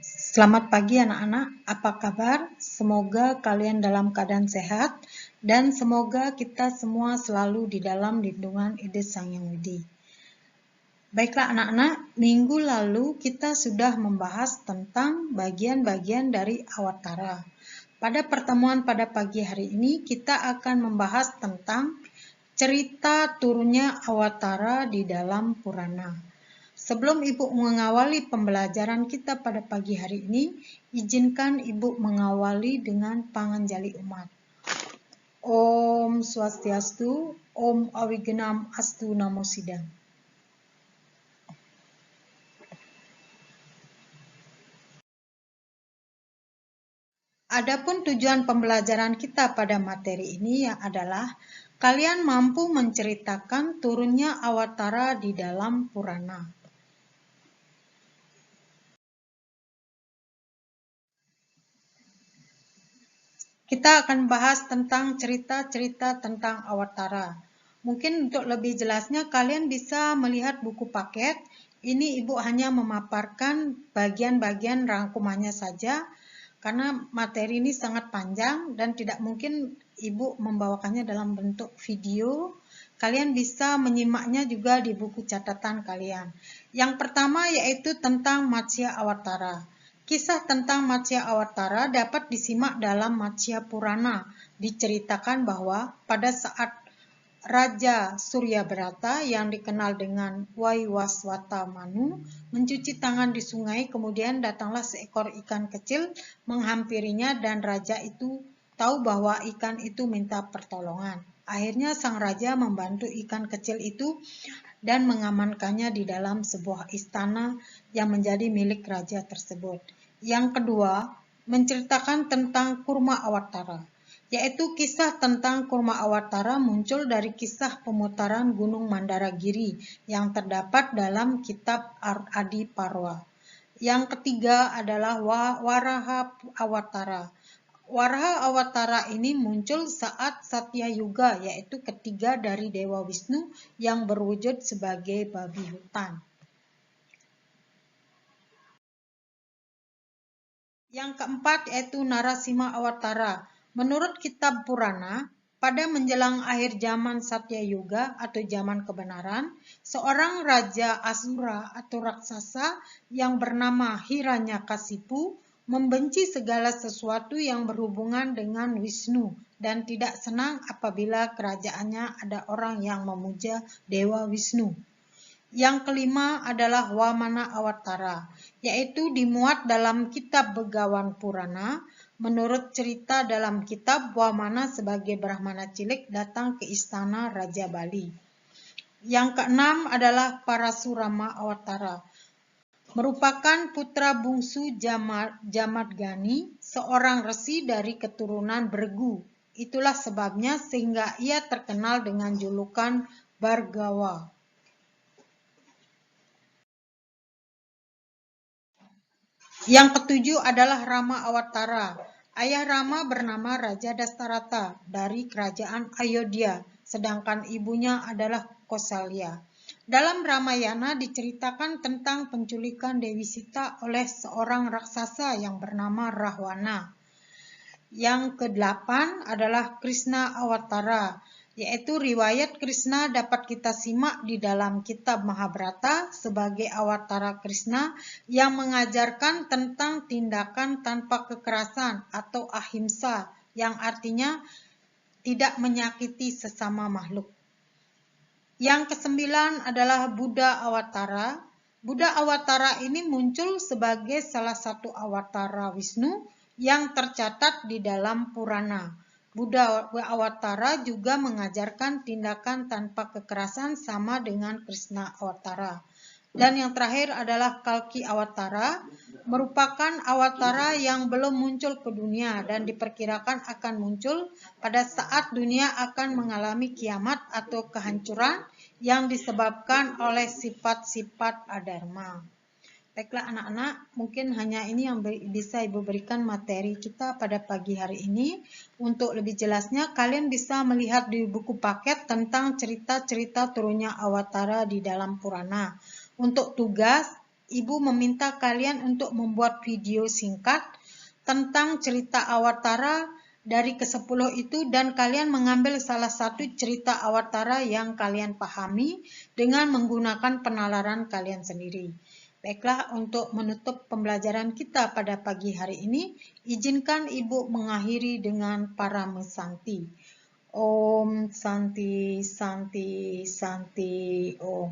Selamat pagi anak-anak, apa kabar? Semoga kalian dalam keadaan sehat dan semoga kita semua selalu di dalam lindungan Ide Sang Yang Widi. Baiklah anak-anak, minggu lalu kita sudah membahas tentang bagian-bagian dari Awatara. Pada pertemuan pada pagi hari ini kita akan membahas tentang cerita turunnya Awatara di dalam Purana. Sebelum Ibu mengawali pembelajaran kita pada pagi hari ini, izinkan Ibu mengawali dengan panganjali umat. Om Swastiastu, Om Awigenam Astu Namo Sidam. Adapun tujuan pembelajaran kita pada materi ini adalah kalian mampu menceritakan turunnya Awatara di dalam Purana. Kita akan bahas tentang cerita-cerita tentang Awatara. Mungkin untuk lebih jelasnya kalian bisa melihat buku paket. Ini Ibu hanya memaparkan bagian-bagian rangkumannya saja. Karena materi ini sangat panjang dan tidak mungkin Ibu membawakannya dalam bentuk video. Kalian bisa menyimaknya juga di buku catatan kalian. Yang pertama yaitu tentang Matsya Awatara. Kisah tentang Matsya Awatara dapat disimak dalam Matsya Purana. Diceritakan bahwa pada saat Raja Suryabrata yang dikenal dengan Waiwaswata Manu mencuci tangan di sungai, kemudian datanglah seekor ikan kecil menghampirinya dan raja itu tahu bahwa ikan itu minta pertolongan. Akhirnya sang raja membantu ikan kecil itu dan mengamankannya di dalam sebuah istana yang menjadi milik raja tersebut. Yang kedua, menceritakan tentang Kurma Awatara, yaitu kisah tentang Kurma Awatara muncul dari kisah pemutaran Gunung Mandaragiri yang terdapat dalam kitab Adi Parwa. Yang ketiga adalah Waraha Awatara. Waraha Awatara ini muncul saat Satya Yuga, yaitu ketiga dari Dewa Wisnu yang berwujud sebagai babi hutan. Yang keempat yaitu Narasima Awatara. Menurut kitab Purana, pada menjelang akhir zaman Satya Yuga atau zaman kebenaran, seorang raja Asura atau raksasa yang bernama Hiranyakasipu membenci segala sesuatu yang berhubungan dengan Wisnu dan tidak senang apabila kerajaannya ada orang yang memuja Dewa Wisnu. Yang kelima adalah Wamana Awatara, yaitu dimuat dalam kitab Begawan Purana. Menurut cerita dalam kitab, Wamana sebagai Brahmana cilik datang ke istana Raja Bali. Yang keenam adalah Parasurama Awatara, merupakan putra bungsu Jamadgani, seorang resi dari keturunan Bregu. Itulah sebabnya sehingga ia terkenal dengan julukan Bhargawa. Yang ketujuh adalah Rama Awatara. Ayah Rama bernama Raja Dastarata dari kerajaan Ayodhya, sedangkan ibunya adalah Kosalya. Dalam Ramayana diceritakan tentang penculikan Dewi Sita oleh seorang raksasa yang bernama Rahwana. Yang kedelapan adalah Krishna Awatara, yaitu riwayat Krishna dapat kita simak di dalam kitab Mahabharata sebagai Awatara Krishna yang mengajarkan tentang tindakan tanpa kekerasan atau ahimsa, yang artinya tidak menyakiti sesama makhluk. Yang kesembilan adalah Buddha Awatara. Buddha Awatara ini muncul sebagai salah satu Awatara Wisnu yang tercatat di dalam Purana. Buddha Awatara juga mengajarkan tindakan tanpa kekerasan sama dengan Krishna Awatara. Dan yang terakhir adalah Kalki Awatara, merupakan Awatara yang belum muncul ke dunia dan diperkirakan akan muncul pada saat dunia akan mengalami kiamat atau kehancuran yang disebabkan oleh sifat-sifat adharma. Baiklah anak-anak, mungkin hanya ini yang bisa Ibu berikan materi kita pada pagi hari ini. Untuk lebih jelasnya, kalian bisa melihat di buku paket tentang cerita-cerita turunnya Awatara di dalam Purana. Untuk tugas, Ibu meminta kalian untuk membuat video singkat tentang cerita Awatara dari ke-10 itu, dan kalian mengambil salah satu cerita Awatara yang kalian pahami dengan menggunakan penalaran kalian sendiri. Baiklah, untuk menutup pembelajaran kita pada pagi hari ini, izinkan Ibu mengakhiri dengan Parama Santi. Om Santi Santi Santi Om.